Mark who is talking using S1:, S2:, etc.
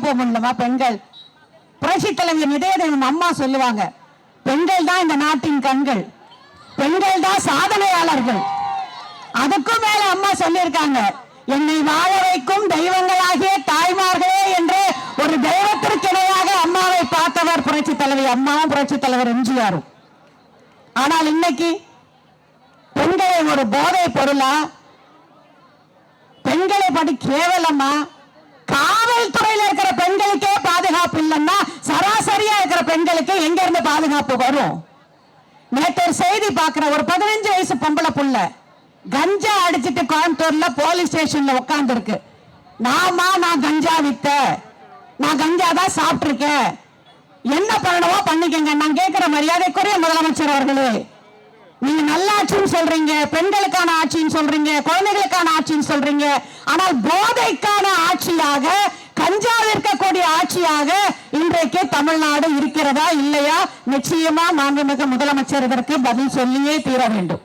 S1: போக முடியலமா பெண்கள்? புரட்சி தலைவர் இதயம் அம்மா சொல்லுவாங்க, பெண்கள் தான் இந்த நாட்டின் கண்கள், பெண்கள் தான் சாதனையாளர்கள். அதுக்கும் மேல அம்மா சொல்லியிருக்காங்க, என்னை வாழ வைக்கும் தெய்வங்களாகிய தாய்மார்களே என்று ஒரு தெய்வத்திற்கிணையாக அம்மாவை பார்த்தவர் புரட்சி தலைவி அம்மாவும் புரட்சி தலைவர் எம்ஜிஆரும். ஆனால் இன்னைக்கு பெண்களை ஒரு போதை பொருளா, பெண்களை படி கேவலமா, காவல்துறையில் இருக்கிற பெண்களுக்கே பாதுகாப்பு இல்லைன்னா சராசரியா இருக்கிற பெண்களுக்கு எங்க இருந்து பாதுகாப்பு வரும்? நேற்று ஒரு செய்தி பார்க்கிற, ஒரு 15 வயசு பொம்பளை புள்ள கஞ்சா அடிச்சிட்டு கோயம்புத்தூர்ல போலீஸ் ஸ்டேஷன்ல உட்கார்ந்து இருக்கு. நான் கஞ்சா வித்த, நான் கஞ்சா தான் சாப்பிட்டிருக்கேன், என்ன பண்ணணுமோ பண்ணிக்கங்க. நான் கேட்கிற மரியாதைக்குரிய முதலமைச்சர் அவர்களே, நீங்க நல்லாட்சின்னு சொல்றீங்க, பெண்களுக்கான ஆட்சின்னு சொல்றீங்க, குழந்தைகளுக்கான ஆட்சின்னு சொல்றீங்க, ஆனால் போதைக்கான ஆட்சியாக, கஞ்சா விற்கக்கூடிய ஆட்சியாக இன்றைக்கு தமிழ்நாடு இருக்கிறதா இல்லையா? நிச்சயமா மாண்புமிகு முதலமைச்சர் இதற்கு பதில் சொல்லியே தீர வேண்டும்.